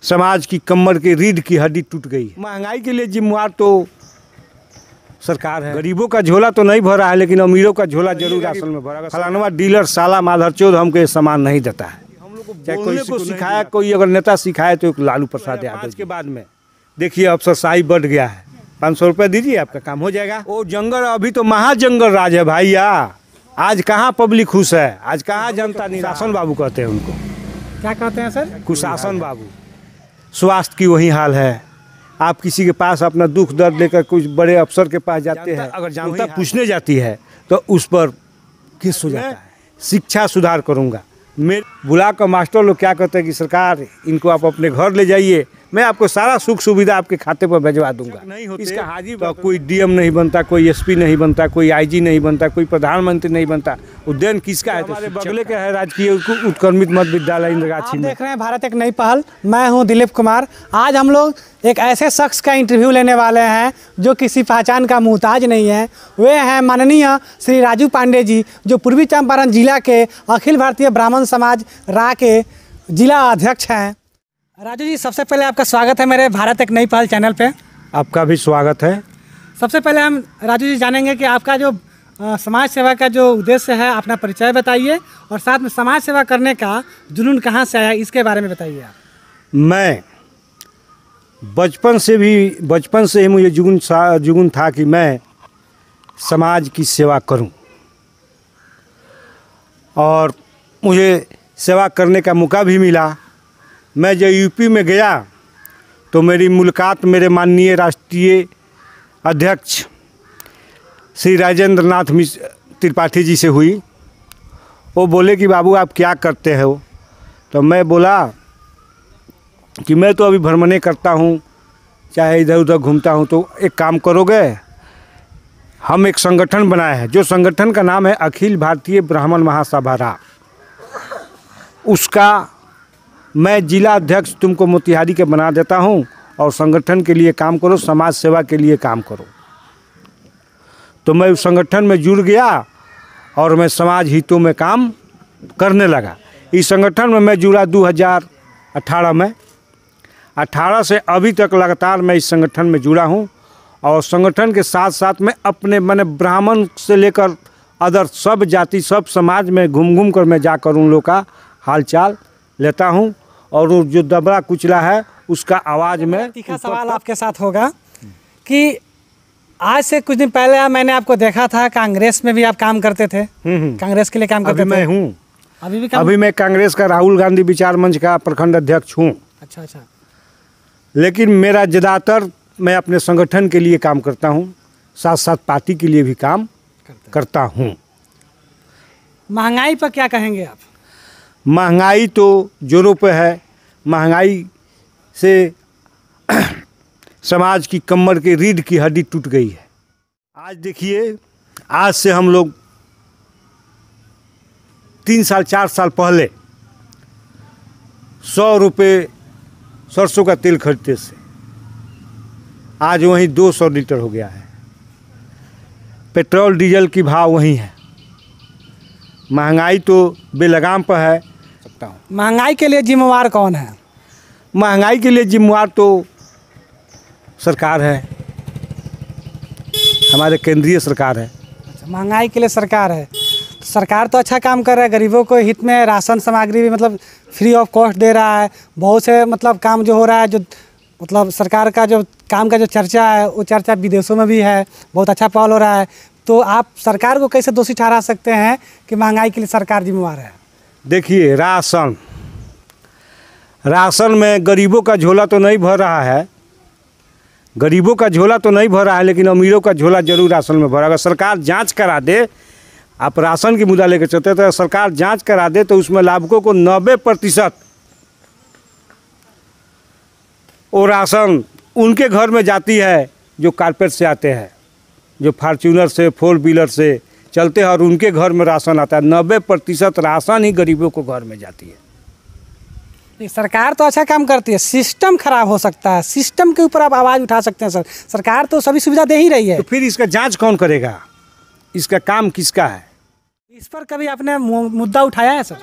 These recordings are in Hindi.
समाज की कमर की रीढ़ की हड्डी टूट गई है। महंगाई के लिए जिम्मेवार तो सरकार है। गरीबों का झोला तो नहीं भरा है, लेकिन अमीरों का झोला जरूर असल में भरा। फलानवा डीलर साला माधरचोद हमको ये सामान नहीं देता है। चाहे कोई को सिखाया, कोई अगर नेता सिखाए तो एक लालू प्रसाद यादव के बाद में देखिए अफसरशाही बढ़ गया है। 500 रुपये दीजिए, आपका काम हो जाएगा। वो जंगल अभी तो महाजंगल राज है भैया। आज कहाँ पब्लिक खुश है, आज कहाँ जनता निशासन बाबू कहते हैं उनको। क्या कहते हैं सर? कुशासन बाबू। स्वास्थ्य की वही हाल है। आप किसी के पास अपना दुख दर्द लेकर कुछ बड़े अफसर के पास जाते हैं, अगर जनता पूछने जाती है तो उस पर केस हो जाता है। शिक्षा सुधार करूँगा, मेरे बुला कर मास्टर लोग क्या कहते हैं कि सरकार इनको आप अपने घर ले जाइए, मैं आपको सारा सुख सुविधा आपके खाते पर भिजवा दूंगा। नहीं होते इसका हाजिर तो कोई डीएम नहीं बनता, कोई एसपी नहीं बनता, कोई आईजी नहीं बनता, कोई प्रधानमंत्री नहीं बनता। उद्यान किसका है? हमारे बगले का है राजकीय उत्क्रमित मध्य विद्यालय इंद्रगाछी में। देख रहे हैं भारत एक नई पहल। मैं हूं दिलीप कुमार। आज हम लोग एक ऐसे शख्स का इंटरव्यू लेने वाले हैं जो किसी पहचान का मुहताज नहीं है। वे हैं माननीय श्री राजू पांडे जी, जो पूर्वी चंपारण जिला के अखिल भारतीय ब्राह्मण समाज रा के जिला अध्यक्ष हैं। राजू जी, सबसे पहले आपका स्वागत है मेरे भारत एक नई पहल चैनल पे। आपका भी स्वागत है। सबसे पहले हम राजू जी जानेंगे कि आपका जो समाज सेवा का जो उद्देश्य है, अपना परिचय बताइए और साथ में समाज सेवा करने का जुनून कहाँ से आया, इसके बारे में बताइए आप। मैं बचपन से ही मुझे जुनून था कि मैं समाज की सेवा करूं, और मुझे सेवा करने का मौका भी मिला। मैं जब यूपी में गया तो मेरी मुलाकात मेरे माननीय राष्ट्रीय अध्यक्ष श्री राजेंद्र नाथ त्रिपाठी जी से हुई। वो बोले कि बाबू आप क्या करते हो? तो मैं बोला कि मैं तो अभी भ्रमणे करता हूँ, चाहे इधर उधर घूमता हूँ। तो एक काम करोगे, हम एक संगठन बनाए हैं, जो संगठन का नाम है अखिल भारतीय ब्राह्मण महासभा रा। उसका मैं जिला अध्यक्ष तुमको मोतिहारी के बना देता हूँ, और संगठन के लिए काम करो, समाज सेवा के लिए काम करो। तो मैं उस संगठन में जुड़ गया और मैं समाज हितों में काम करने लगा। इस संगठन में मैं जुड़ा 2018 में। 18 से अभी तक लगातार मैं इस संगठन में जुड़ा हूँ, और संगठन के साथ साथ मैं अपने मैंने ब्राह्मण से लेकर अदर सब जाति सब समाज में घूम कर मैं जाकर उन लोगों का हालचाल लेता हूँ, और वो जो दबरा कुचला है उसका आवाज़ में। तीखा सवाल आपके साथ होगा कि आज से कुछ दिन पहले मैंने आपको देखा था, कांग्रेस में भी आप काम करते थे। कांग्रेस के लिए काम करते थे। मैं हूँ अभी मैं कांग्रेस का राहुल गांधी विचार मंच का प्रखंड अध्यक्ष हूँ। अच्छा। लेकिन मेरा ज़्यादातर मैं अपने संगठन के लिए काम करता हूँ, साथ साथ पार्टी के लिए भी काम करता हूँ। महंगाई पर क्या कहेंगे आप? महंगाई तो जोरों पे है। महंगाई से समाज की कमर की रीढ़ की हड्डी टूट गई है। आज देखिए, आज से हम लोग 3 साल 4 साल पहले 100 रुपये सरसों का तेल खरीदते से आज वहीं 200 लीटर हो गया है। पेट्रोल डीजल की भाव वही है। महंगाई तो बेलगाम पर है। महंगाई के लिए जिम्मेवार कौन है? महंगाई के लिए जिम्मेवार तो सरकार है, हमारे केंद्रीय सरकार है। अच्छा, महंगाई के लिए सरकार है। तो सरकार तो अच्छा काम कर रहा है, गरीबों को हित में राशन सामग्री भी मतलब फ्री ऑफ कॉस्ट दे रहा है। बहुत से मतलब काम जो हो रहा है, जो मतलब सरकार का जो काम का जो चर्चा है, वो चर्चा विदेशों में भी है। बहुत अच्छा पहल हो रहा है। तो आप सरकार को कैसे दोषी ठहरा सकते हैं कि महंगाई के लिए सरकार जिम्मेवार है? देखिए, राशन में गरीबों का झोला तो नहीं भर रहा है, गरीबों का झोला तो नहीं भर रहा है, लेकिन अमीरों का झोला जरूर राशन में भरा। अगर सरकार जांच करा दे, आप राशन की मुद्दा लेकर चलते तो सरकार जांच करा दे तो उसमें लाभुकों को 90% वो राशन उनके घर में जाती है जो कारपेट से आते हैं, जो फार्चूनर से 4 व्हीलर से चलते हैं, और उनके घर में राशन आता है। 90% राशन ही गरीबों को घर में जाती है। सरकार तो अच्छा काम करती है, सिस्टम खराब हो सकता है। सिस्टम के ऊपर आप आवाज़ उठा सकते हैं सर। सरकार तो सभी सुविधा दे ही रही है। तो फिर इसका जांच कौन करेगा? इसका काम किसका है? इस पर कभी आपने मुद्दा उठाया है सर?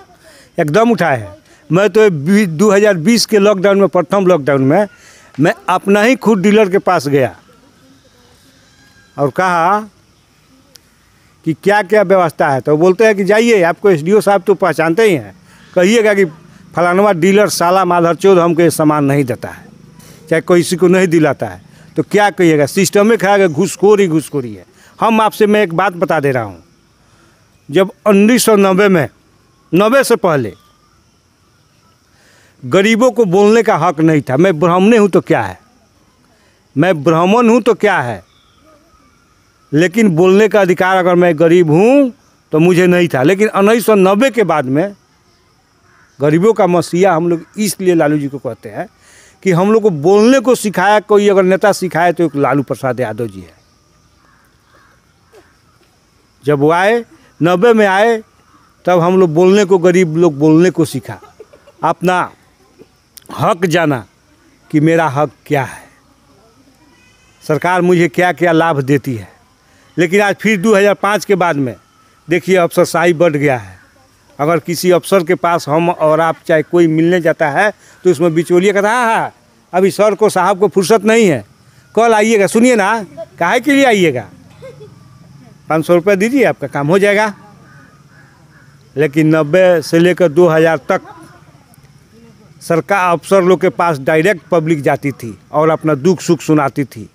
एकदम उठाया है। मैं तो 2020 के लॉकडाउन में, प्रथम लॉकडाउन में, मैं अपना ही खुद डीलर के पास गया और कहा कि क्या क्या व्यवस्था है। तो बोलते हैं कि जाइए, आपको एसडीओ साहब तो पहचानते ही हैं, कहिएगा कि फलानवा डीलर साला माधरचोद हमको ये सामान नहीं देता है, चाहे कोई किसी को नहीं दिलाता है। तो क्या कहिएगा, सिस्टम में खाएगा, घूसखोरी घूसखोरी है। हम आपसे मैं एक बात बता दे रहा हूँ, जब 1990 में, 90 से पहले गरीबों को बोलने का हक नहीं था। मैं ब्राह्मण हूँ तो क्या है, मैं ब्राह्मण हूँ तो क्या है, लेकिन बोलने का अधिकार अगर मैं गरीब हूँ तो मुझे नहीं था। लेकिन 1990 के बाद में गरीबों का मसीहा हम लोग इसलिए लालू जी को कहते हैं कि हम लोग को बोलने को सिखाया, कोई अगर नेता सिखाए तो एक लालू प्रसाद यादव जी है। जब वो आए, 90 में आए, तब हम लोग बोलने को, गरीब लोग बोलने को सीखा, अपना हक जाना कि मेरा हक क्या है, सरकार मुझे क्या क्या लाभ देती है। लेकिन आज फिर 2005 के बाद में देखिए अफसरशाही बढ़ गया है। अगर किसी अफसर के पास हम और आप चाहे कोई मिलने जाता है तो उसमें बिचौलिया कहता है, हाँ अभी सर को, साहब को फुर्सत नहीं है, कल आइएगा। सुनिए ना, काहे के लिए आइएगा, 500 रुपये दीजिए, आपका काम हो जाएगा। लेकिन 90 से लेकर 2000 तक सरकार, अफसर लोग के पास डायरेक्ट पब्लिक जाती थी और अपना दुख सुख सुनाती थी।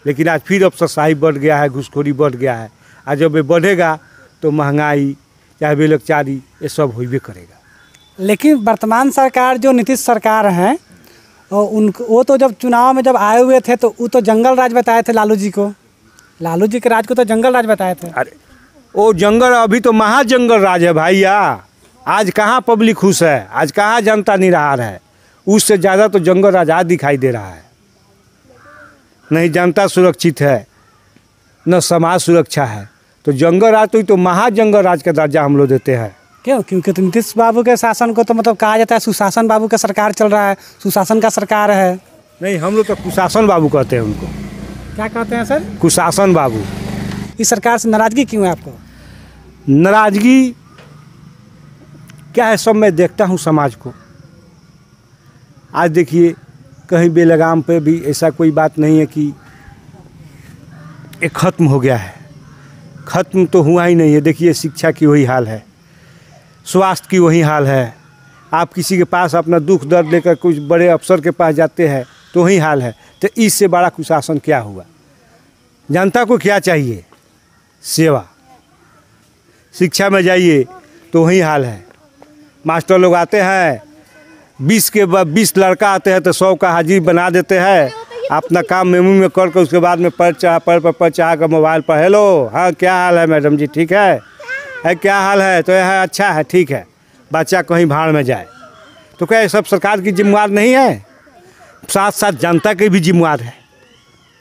लेकिन आज फिर अफसरशाही बढ़ गया है, घूसखोरी बढ़ गया है। आज जब ये बढ़ेगा तो महंगाई, चाहे बेरोजगारी, ये सब होइबे करेगा। लेकिन वर्तमान सरकार जो नीतीश सरकार है, वो तो जब चुनाव में जब आए हुए थे तो वो तो जंगल राज बताए थे लालू जी को, लालू जी के राज को तो जंगल राज बताए थे। अरे वो जंगल, अभी तो महाजंगल राज है भैया। आज कहाँ पब्लिक खुश है, आज कहाँ जनता निराहार है। उससे ज़्यादा तो जंगल राज आज दिखाई दे रहा है। नहीं जनता सुरक्षित है, न समाज सुरक्षा है, तो जंगल राज तो महाजंगल राज का दर्जा हम लोग देते हैं। क्यों? क्योंकि तो नीतीश बाबू के शासन को तो मतलब कहा जाता है सुशासन बाबू का सरकार चल रहा है, सुशासन का सरकार है। नहीं, हम लोग तो कुशासन बाबू कहते हैं उनको। क्या कहते हैं सर? कुशासन बाबू। इस सरकार से नाराजगी क्यों है आपको? नाराजगी क्या है, सब मैं देखता हूँ समाज को। आज देखिए कहीं बेलगाम पे भी ऐसा कोई बात नहीं है कि एक ख़त्म हो गया है, ख़त्म तो हुआ ही नहीं है। देखिए शिक्षा की वही हाल है, स्वास्थ्य की वही हाल है। आप किसी के पास अपना दुख दर्द लेकर कुछ बड़े अफसर के पास जाते हैं तो वही हाल है। तो इससे बड़ा कुशासन क्या हुआ? जनता को क्या चाहिए? सेवा। शिक्षा में जाइए तो वही हाल है। मास्टर लोग आते हैं, 20 लड़का आते हैं तो 100 का हाजिरी बना देते हैं। अपना काम मेमू में करके उसके बाद में पर चढ़ा कर मोबाइल पर, हेलो, हाँ क्या हाल है मैडम जी, ठीक है क्या हाल है, तो यह अच्छा है, ठीक है, बच्चा कहीं भाड़ में जाए। तो क्या ये सब सरकार की जिम्मेवार नहीं है? साथ साथ जनता के भी जिम्मेवार है।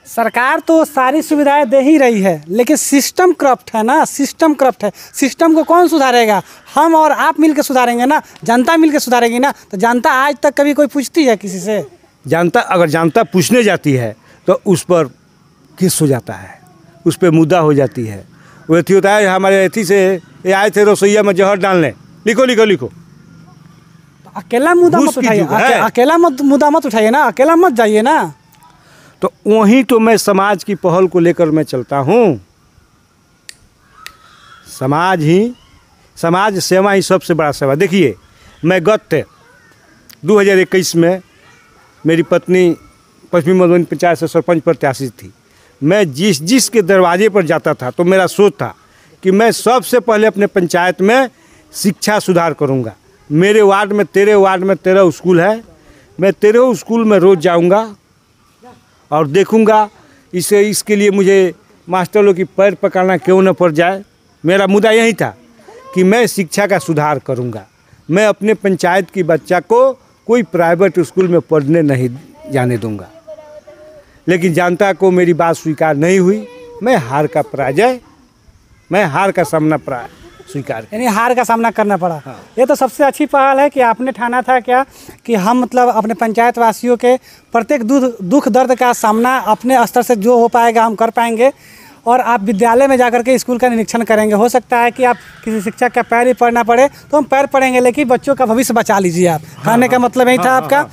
सरकार तो सारी सुविधाएं दे ही रही है, लेकिन सिस्टम करप्ट है ना, सिस्टम करप्ट है। सिस्टम को कौन सुधारेगा? हम और आप मिलकर सुधारेंगे ना, जनता मिलकर सुधारेगी ना। तो जनता आज तक कभी कोई पूछती है किसी से? जनता, अगर जनता पूछने जाती है तो उस पर केस हो जाता है, उस पर मुद्दा हो जाती है। वो एथी होता है, हमारे एथी से ये आए थे रसोईया में जहर डालने, लिखो लिखो लिखो। अकेला मुद्दा मत उठाइए, अकेला मुद्दा मत उठाइए ना, अकेला मत जाइए ना। तो वहीं तो मैं समाज की पहल को लेकर मैं चलता हूँ। समाज सेवा ही सबसे बड़ा सेवा। देखिए मैं गत 2021 में मेरी पत्नी पश्चिमी मधुबनी पंचायत से सरपंच प्रत्याशी थी। मैं जिसके दरवाजे पर जाता था तो मेरा सोच था कि मैं सबसे पहले अपने पंचायत में शिक्षा सुधार करूँगा। मेरे वार्ड में, तेरे वार्ड में 13 स्कूल है, मैं 13 स्कूल में रोज़ जाऊँगा और देखूंगा। इसके लिए मुझे मास्टर लोग की पैर पकड़ना क्यों न पड़ जाए। मेरा मुद्दा यही था कि मैं शिक्षा का सुधार करूंगा। मैं अपने पंचायत की बच्चा को कोई प्राइवेट स्कूल में पढ़ने नहीं जाने दूंगा। लेकिन जनता को मेरी बात स्वीकार नहीं हुई। मैं हार का सामना स्वीकार, यानी हार का सामना करना पड़ा। हाँ। ये तो सबसे अच्छी पहल है कि आपने ठाना था क्या कि हम मतलब अपने पंचायत वासियों के प्रत्येक दुख दर्द का सामना अपने स्तर से जो हो पाएगा हम कर पाएंगे। और आप विद्यालय में जाकर के स्कूल का निरीक्षण करेंगे। हो सकता है कि आप किसी शिक्षक का पैर ही पढ़ना पड़े तो हम पैर पढ़ेंगे, लेकिन बच्चों का भविष्य बचा लीजिए आप। कहने का मतलब यही था आपका।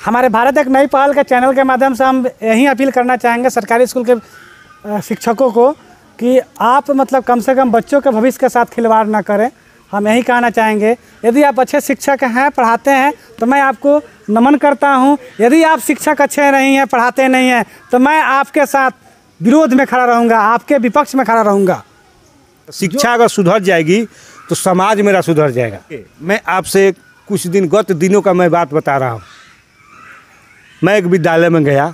हमारे भारत एक नई पहल के चैनल के माध्यम से हम यही अपील करना चाहेंगे सरकारी स्कूल के शिक्षकों को कि आप मतलब कम से कम बच्चों के भविष्य के साथ खिलवाड़ ना करें। हम यही कहना चाहेंगे, यदि आप अच्छे शिक्षक हैं, पढ़ाते हैं, तो मैं आपको नमन करता हूं। यदि आप शिक्षक अच्छे नहीं हैं, पढ़ाते नहीं हैं, तो मैं आपके साथ विरोध में खड़ा रहूँगा, आपके विपक्ष में खड़ा रहूँगा। शिक्षा अगर सुधर जाएगी तो समाज मेरा सुधर जाएगा। मैं आपसे कुछ दिन गत दिनों का मैं बात बता रहा हूँ। मैं एक विद्यालय में गया,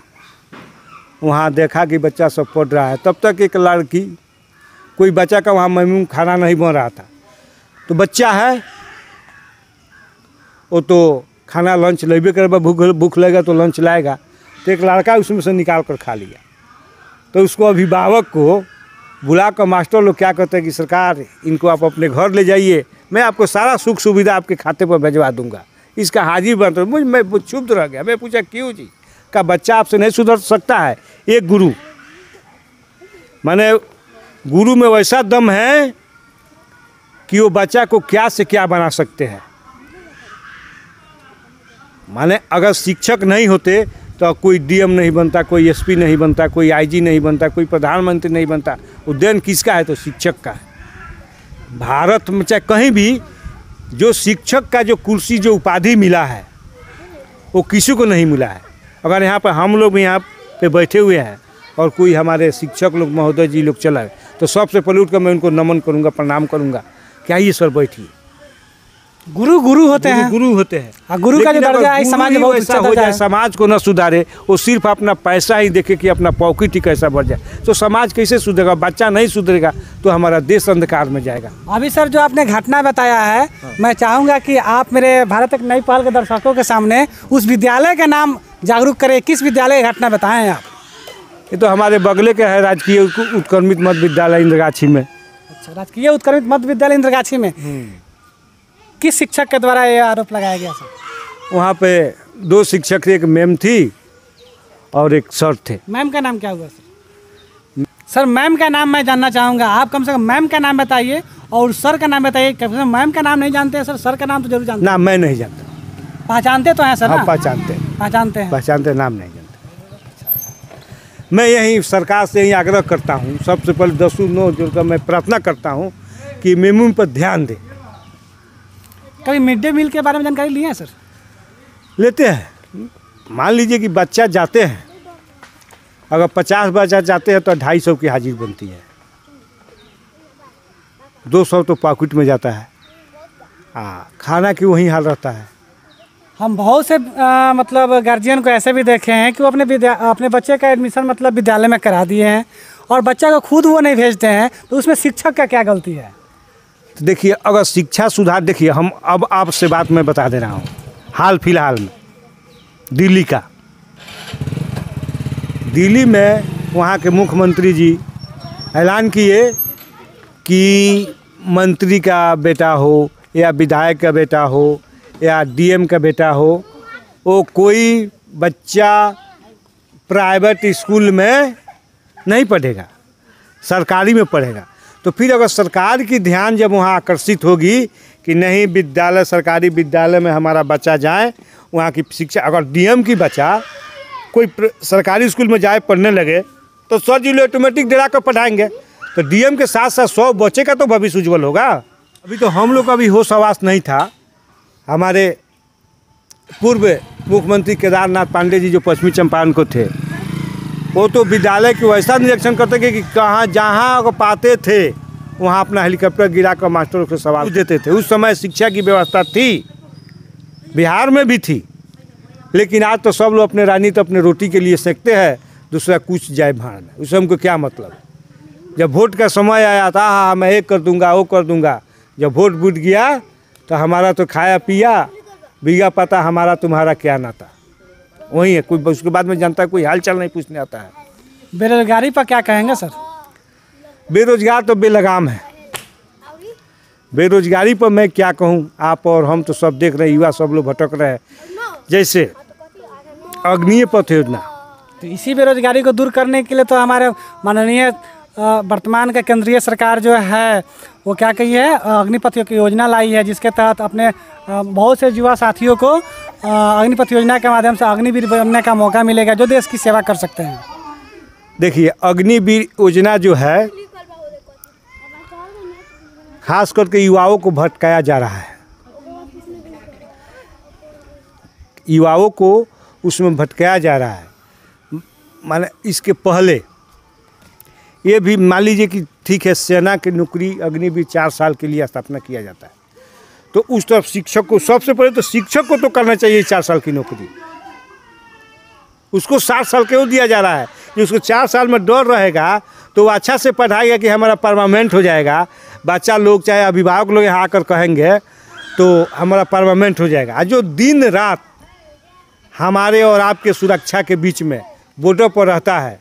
वहाँ देखा कि बच्चा सब पढ़ रहा है। तब तक एक लड़की, कोई बच्चा का वहाँ मेनू खाना नहीं बन रहा था, तो बच्चा है वो तो खाना लंच लेबे करे, भूख लगेगा तो लंच लाएगा, तो एक लड़का उसमें से निकाल कर खा लिया। तो उसको अभिभावक को बुला कर मास्टर लोग क्या कहते हैं कि सरकार इनको आप अपने घर ले जाइए, मैं आपको सारा सुख सुविधा आपके खाते पर भिजवा दूंगा, इसका हाजिर बन। तो मैं चुप रह गया। मैं पूछा क्यों जी? का बच्चा आपसे नहीं सुधर सकता है? एक गुरु, माने गुरु में वैसा दम है कि वो बच्चा को क्या से क्या बना सकते हैं। माने अगर शिक्षक नहीं होते तो कोई डीएम नहीं बनता, कोई एसपी नहीं बनता, कोई आईजी नहीं बनता, कोई प्रधानमंत्री नहीं बनता। उद्देन किसका है? तो शिक्षक का है। भारत में चाहे कहीं भी जो शिक्षक का जो कुर्सी, जो उपाधि मिला है, वो किसी को नहीं मिला है। अगर यहाँ पर हम लोग भी यहाँ पे बैठे हुए हैं और कोई हमारे शिक्षक लोग, महोदय जी लोग चला है, तो सबसे पहले उठकर मैं उनको नमन करूँगा, प्रणाम करूँगा, क्या ये सर बैठिए। गुरु होते हैं, गुरु होते हैं। और गुरु का जो दर्जा है समाज में बहुत ऐसा हो जाए, समाज को न सुधारे, वो सिर्फ अपना पैसा ही देखे कि अपना पॉकेट ही कैसा बढ़ जाए, तो समाज कैसे सुधरेगा? बच्चा नहीं सुधरेगा तो हमारा देश अंधकार में जाएगा। अभी सर जो आपने घटना बताया है, मैं चाहूँगा कि आप मेरे भारत एक नई पहल के दर्शकों के सामने उस विद्यालय का नाम जागरूक करें। किस विद्यालय की घटना बताएं आप? ये तो हमारे बगले के है, राजकीय उत्क्रमित मध्य विद्यालय इंद्रगाछी में। अच्छा, राजकीय उत्क्रमित मध्य विद्यालय इंद्रगाछी में किस शिक्षक के द्वारा ये आरोप लगाया गया सर? वहाँ पे 2 शिक्षक थे, एक मैम थी और एक सर थे। मैम का नाम क्या हुआ सर? सर मैम का नाम मैं जानना चाहूँगा। आप कम से कम मैम का नाम बताइए और सर का नाम बताइए। कम से कम मैम का नाम नहीं जानते हैं सर का नाम तो जरूर जानते हैं। ना, मैं नहीं जानता। पहचानते तो हैं सर? हाँ, पहचानते हैं, नाम नहीं जानते। मैं यही सरकार से यही आग्रह करता हूँ, सबसे पहले 10 जोड़कर मैं प्रार्थना करता हूँ कि मेमू पर ध्यान दें। कभी मिड डे मील के बारे में जानकारी ली है सर? लेते हैं। मान लीजिए कि बच्चा जाते हैं, अगर 50 बच्चा जाते हैं तो 250 की हाजिर बनती है, 200 तो पॉकेट में जाता है। खाना की वही हाल रहता है। हम बहुत से मतलब गार्जियन को ऐसे भी देखे हैं कि वो अपने बच्चे का एडमिशन मतलब विद्यालय में करा दिए हैं और बच्चा को खुद वो नहीं भेजते हैं, तो उसमें शिक्षक का क्या गलती है? तो देखिए, अगर शिक्षा सुधार, देखिए हम अब आपसे बात मैं बता दे रहा हूँ, हाल फिलहाल में दिल्ली में वहाँ के मुख्यमंत्री जी ऐलान किए कि मंत्री का बेटा हो या विधायक का बेटा हो या डीएम का बेटा हो, वो कोई बच्चा प्राइवेट स्कूल में नहीं पढ़ेगा, सरकारी में पढ़ेगा। तो फिर अगर सरकार की ध्यान जब वहाँ आकर्षित होगी कि नहीं, विद्यालय, सरकारी विद्यालय में हमारा बच्चा जाए, वहाँ की शिक्षा, अगर डीएम की बच्चा कोई सरकारी स्कूल में जाए पढ़ने लगे तो सर जी लोग ऑटोमेटिक डरा कर पढ़ाएंगे, तो डीएम के साथ साथ 100 बच्चे का तो भविष्य उज्जवल होगा। अभी तो हम लोग का भी होश आवास नहीं था। हमारे पूर्व मुख्यमंत्री केदारनाथ पांडे जी जो पश्चिमी चंपारण को थे, वो तो विद्यालय की वैसा निरीक्षण करते कि कहाँ जहाँ अगर पाते थे वहाँ अपना हेलीकॉप्टर गिरा कर मास्टरों को सवाल देते थे। उस समय शिक्षा की व्यवस्था थी, बिहार में भी थी, लेकिन आज तो सब लोग अपने राजनीति, अपने रोटी के लिए सेकते हैं, दूसरा कुछ जाए भाड़ में, उससे हमको क्या मतलब। जब वोट का समय आया था, हाँ मैं एक कर दूंगा, वो कर दूंगा, जब वोट बूट गया तो हमारा तो खाया पिया बीघा पता, हमारा तुम्हारा क्या नाता, वही है। कोई उसके बाद में जनता कोई हाल चाल नहीं पूछने आता है। बेरोजगारी पर क्या कहेंगे सर? बेरोजगार तो बेलगाम है। बेरोजगारी पर मैं क्या कहूँ, आप और हम तो सब देख रहे हैं, युवा सब लोग भटक रहे हैं। जैसे अग्निय पथ योजना, तो इसी बेरोजगारी को दूर करने के लिए तो हमारे माननीय वर्तमान का केंद्रीय सरकार जो है वो क्या कही है, अग्निपथ की योजना लाई है, जिसके तहत अपने बहुत से युवा साथियों को अग्निपथ योजना के माध्यम से अग्निवीर बनने का मौका मिलेगा, जो देश की सेवा कर सकते हैं। देखिए, अग्निवीर योजना जो है खास करके युवाओं को भटकाया जा रहा है, युवाओं को उसमें भटकाया जा रहा है। माने इसके पहले ये भी मान लीजिए कि ठीक है, सेना की नौकरी अग्निवीर 4 साल के लिए स्थापना किया जाता है, तो उस तरफ शिक्षक को सबसे पहले तो शिक्षक को तो करना चाहिए 4 साल की नौकरी। उसको 7 साल क्यों दिया जा रहा है? कि उसको 4 साल में डर रहेगा तो वो अच्छा से पढ़ाएगा कि हमारा परमानेंट हो जाएगा। बच्चा लोग चाहे अभिभावक लोग यहाँ आकर कहेंगे तो हमारा परमानेंट हो जाएगा। और जो दिन रात हमारे और आपके सुरक्षा के बीच में बॉर्डर पर रहता है,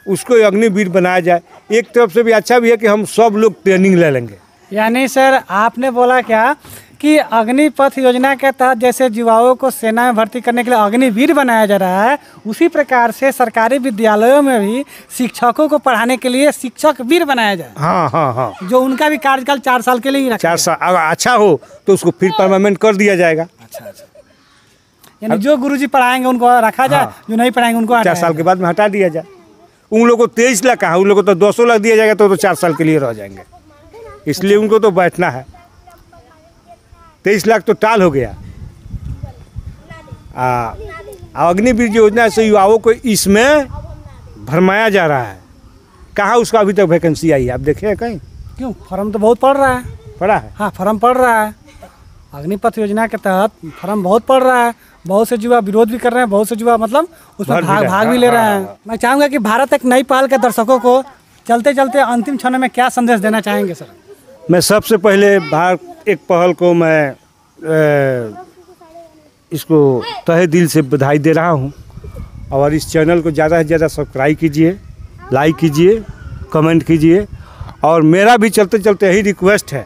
उसको अग्निवीर बनाया जाए। एक तरफ से भी अच्छा भी है कि हम सब लोग ट्रेनिंग ले लेंगे। यानी सर आपने बोला क्या कि अग्निपथ योजना के तहत जैसे युवाओं को सेना में भर्ती करने के लिए अग्निवीर बनाया जा रहा है, उसी प्रकार से सरकारी विद्यालयों में भी शिक्षकों को पढ़ाने के लिए शिक्षक वीर बनाया जाए। हाँ हाँ हाँ, जो उनका भी कार्यकाल 4 साल के लिए ही रखा 4 साल अगर अच्छा हो तो उसको फिर परमानेंट कर दिया जाएगा। अच्छा, यानी जो गुरुजी पढ़ाएंगे उनको रखा जाए, जो नहीं पढ़ाएंगे उनको 4 साल के बाद में हटा दिया जाए। उन लोगों को 23 लाख कहा, उन लोगों को तो 200 लाख दिया जाएगा तो 4 साल के लिए रह जाएंगे। इसलिए उनको तो बैठना है। 23 लाख तो टाल हो गया। अग्निवीर योजना से युवाओं को इसमें भरमाया जा रहा है। कहाँ उसका अभी तक वैकेंसी आई है? आप देखे हैं कहीं? क्यों, फॉर्म तो बहुत पड़ रहा है। पड़ा है? हाँ, फॉर्म पड़ रहा है। अग्निपथ योजना के तहत फॉर्म बहुत पड़ रहा है। बहुत से युवा विरोध भी कर रहे हैं, बहुत से युवा मतलब उसमें भाग भी ले रहे हैं। मैं चाहूँगा कि भारत एक नई पहल के दर्शकों को चलते चलते अंतिम क्षण में क्या संदेश देना चाहेंगे सर? मैं सबसे पहले भारत एक पहल को मैं इसको तहे दिल से बधाई दे रहा हूँ। और इस चैनल को ज़्यादा से ज़्यादा सब्सक्राइब कीजिए, लाइक कीजिए, कमेंट कीजिए। और मेरा भी चलते चलते यही रिक्वेस्ट है,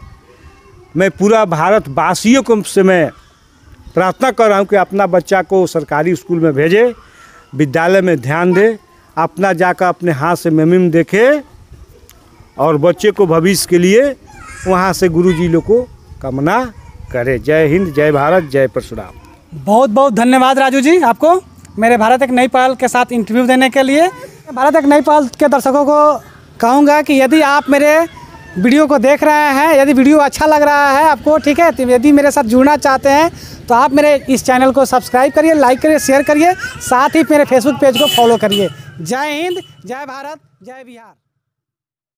मैं पूरा भारतवासियों को से मैं प्रार्थना कर रहा हूँ कि अपना बच्चा को सरकारी स्कूल में भेजे, विद्यालय में ध्यान दे, अपना जाकर अपने हाथ से मुहिम देखे और बच्चे को भविष्य के लिए वहाँ से गुरुजी लोग को कामना करे। जय हिंद, जय भारत, जय परशुराम। बहुत बहुत धन्यवाद राजू जी आपको मेरे भारत एक नई पहल के साथ इंटरव्यू देने के लिए। भारत एक नई पहल के दर्शकों को कहूँगा कि यदि आप मेरे वीडियो को देख रहे हैं, यदि वीडियो अच्छा लग रहा है आपको, ठीक है, तो यदि मेरे साथ जुड़ना चाहते हैं तो आप मेरे इस चैनल को सब्सक्राइब करिए, लाइक करिए, शेयर करिए, साथ ही मेरे फेसबुक पेज को फॉलो करिए। जय हिंद, जय भारत, जय बिहार।